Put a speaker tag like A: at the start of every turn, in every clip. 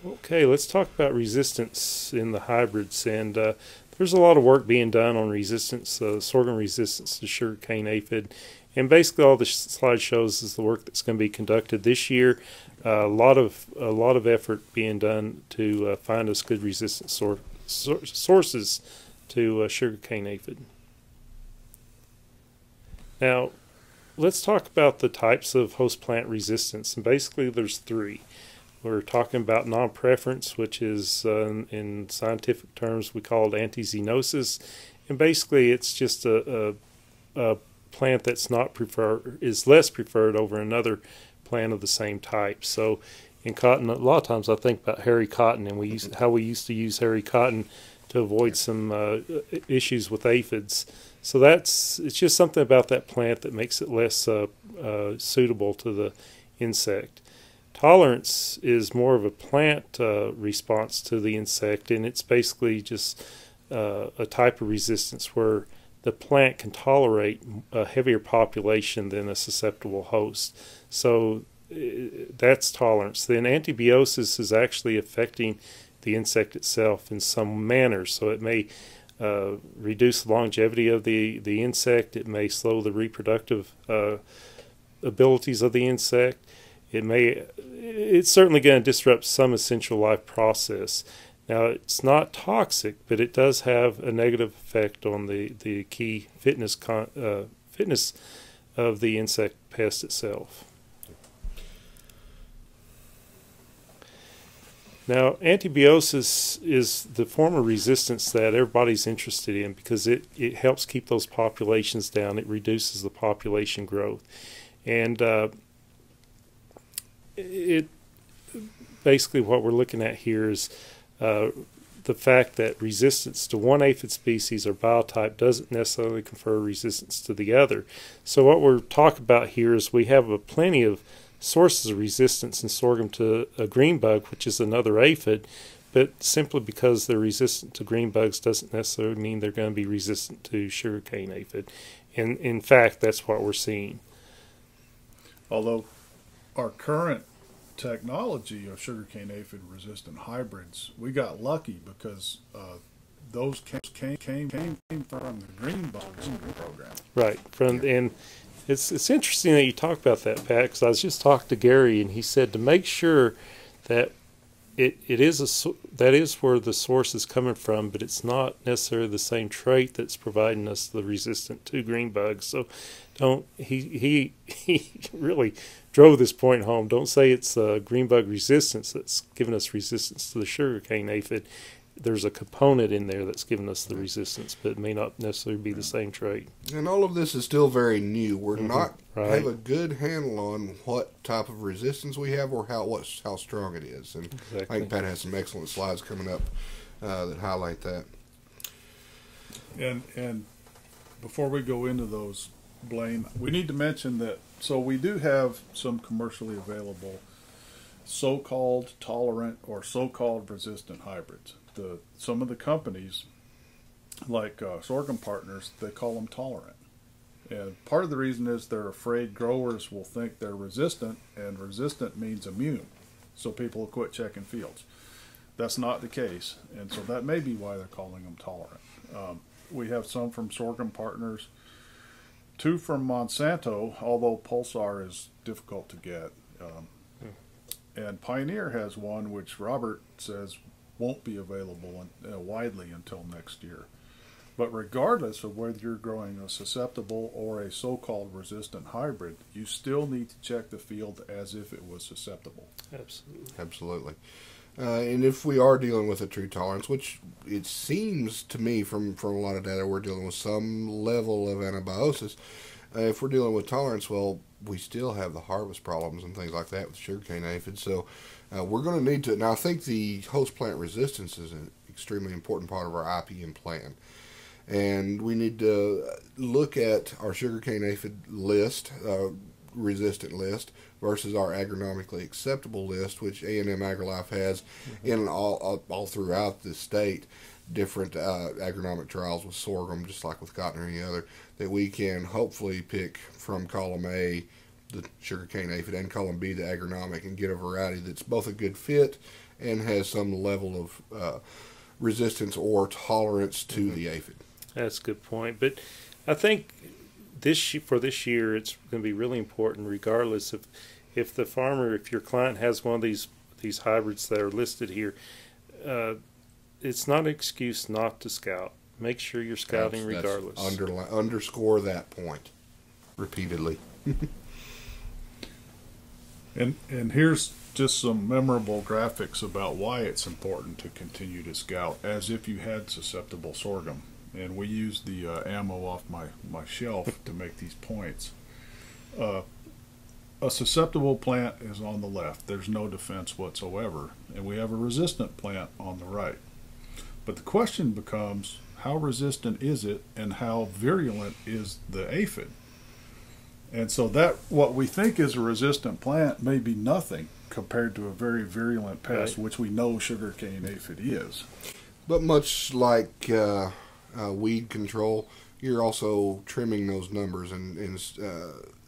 A: Okay, let's talk about resistance in the hybrids. And there's a lot of work being done on resistance, sorghum resistance to sugarcane aphid. And basically, all the slide shows is the work that's going to be conducted this year. A lot of effort being done to find us good resistance sources to sugarcane aphid. Now, let's talk about the types of host plant resistance. And basically, there's three. We're talking about non-preference, which is, in scientific terms, we call it antizoonosis. And basically, it's just a plant that's not is less preferred over another plant of the same type. So in cotton, a lot of times I think about hairy cotton, and how we used to use hairy cotton to avoid some issues with aphids. So it's just something about that plant that makes it less suitable to the insect. Tolerance is more of a plant response to the insect, and it's basically just a type of resistance where the plant can tolerate a heavier population than a susceptible host. So that's tolerance. Then antibiosis is actually affecting the insect itself in some manner. So it may reduce the longevity of the insect. It may slow the reproductive abilities of the insect. It's certainly going to disrupt some essential life process. Now, it's not toxic, but it does have a negative effect on the key fitness of the insect pest itself. Now, antibiosis is the form of resistance that everybody's interested in because it helps keep those populations down. It reduces the population growth. And basically what we're looking at here is the fact that resistance to one aphid species or biotype doesn't necessarily confer resistance to the other. So what we're talking about here is we have plenty of sources of resistance in sorghum to a green bug, which is another aphid, but simply because they're resistant to green bugs doesn't necessarily mean they're going to be resistant to sugarcane aphid. And in fact, that's what we're seeing.
B: Although our current technology of sugarcane aphid resistant hybrids, we got lucky because those came from the green bugs program.
A: Right. And it's interesting that you talk about that, Pat, because I was just talking to Gary, and he said to make sure that that is where the source is coming from, but it's not necessarily the same trait that's providing us the resistant to green bugs. So he really drove this point home. Don't say it's green bug resistance that's giving us resistance to the sugarcane aphid. There's a component in there that's giving us the resistance, but it may not necessarily be the same trait.
C: And all of this is still very new. We're not
A: Right.
C: have a good handle on what type of resistance we have or how strong it is. And
A: Exactly.
C: I think Pat has some excellent slides coming up that highlight that.
B: And before we go into those, Blaine, we need to mention that, so we do have some commercially available so-called tolerant or so-called resistant hybrids. Some of the companies, like Sorghum Partners, they call them tolerant. And part of the reason is they're afraid growers will think they're resistant, and resistant means immune. So people will quit checking fields. That's not the case, and so that may be why they're calling them tolerant. We have some from Sorghum Partners, 2 from Monsanto, although Pulsar is difficult to get. And Pioneer has one which Robert says won't be available widely until next year. But regardless of whether you're growing a susceptible or a so-called resistant hybrid, you still need to check the field as if it was susceptible.
C: Absolutely. And if we are dealing with a true tolerance, which it seems to me from a lot of data we're dealing with some level of antibiosis, if we're dealing with tolerance, well, we still have the harvest problems and things like that with sugarcane aphids. So we're going to need to, now I think the host plant resistance is an extremely important part of our IPM plan. And we need to look at our sugarcane aphid list, resistant list, versus our agronomically acceptable list, which A&M AgriLife has in all throughout the state, different agronomic trials with sorghum, just like with cotton or any other, that we can hopefully pick from column A, the sugarcane aphid, and column B, the agronomic, and get a variety that's both a good fit and has some level of resistance or tolerance to the aphid.
A: That's a good point. But I think for this year, it's going to be really important, regardless of if the farmer, if your client has one of these hybrids that are listed here. It's not an excuse not to scout. Make sure you're scouting regardless.
C: Underscore that point repeatedly.
B: And here's just some memorable graphics about why it's important to continue to scout, as if you had susceptible sorghum. And we used the ammo off my shelf to make these points. A susceptible plant is on the left. There's no defense whatsoever. And we have a resistant plant on the right. But the question becomes, how resistant is it, and how virulent is the aphid? And so that what we think is a resistant plant may be nothing compared to a very virulent pest, right, which we know sugarcane aphid is.
C: But much like weed control, you're also trimming those numbers and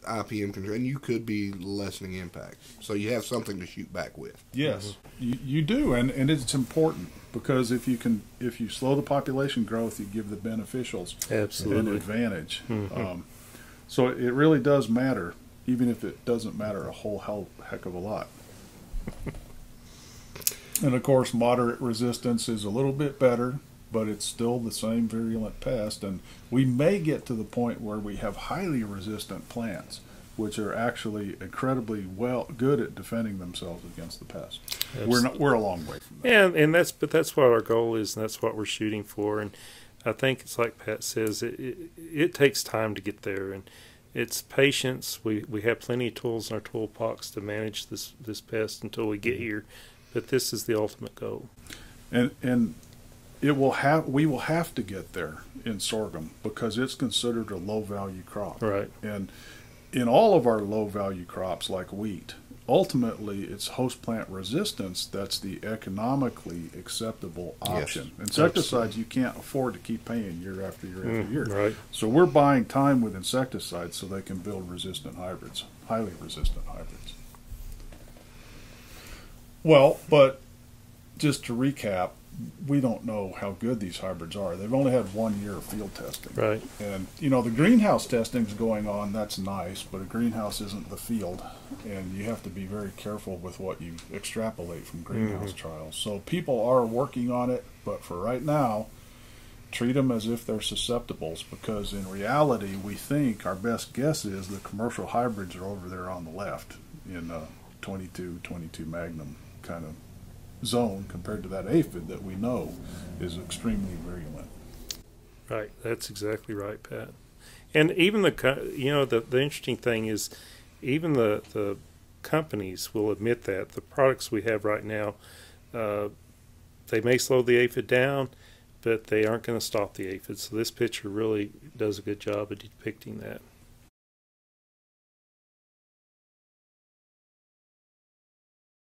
C: IPM control, and you could be lessening impact. So you have something to shoot back with.
B: Yes, you do, and it's important, because if you slow the population growth, you give the beneficials an advantage. So it really does matter, even if it doesn't matter a whole heck of a lot. And of course, moderate resistance is a little bit better, but it's still the same virulent pest. And we may get to the point where we have highly resistant plants, which are actually incredibly good at defending themselves against the pest. We're a long way from that.
A: Yeah, and that's what our goal is, and that's what we're shooting for. And I think it's like Pat says, it takes time to get there, and it's patience. We have plenty of tools in our toolbox to manage this pest until we get here, but this is the ultimate goal.
B: And we will have to get there in sorghum, because it's considered a low value crop.
A: Right.
B: And in all of our low value crops like wheat, ultimately it's host plant resistance that's the economically acceptable option. Yes, insecticides you can't afford to keep paying year after year after year.
A: Right.
B: So we're buying time with insecticides so they can build resistant hybrids, highly resistant hybrids. Well, but just to recap, we don't know how good these hybrids are. They've only had 1 year of field testing.
A: Right.
B: And, the greenhouse testing's going on. That's nice, but a greenhouse isn't the field. And you have to be very careful with what you extrapolate from greenhouse trials. So people are working on it, but for right now, treat them as if they're susceptibles, because in reality, we think our best guess is the commercial hybrids are over there on the left in 22 Magnum kind of zone, compared to that aphid that we know is extremely virulent.
A: Right, that's exactly right, Pat. And even the interesting thing is, even the companies will admit that the products we have right now, they may slow the aphid down, but they aren't going to stop the aphid. So this picture really does a good job of depicting that.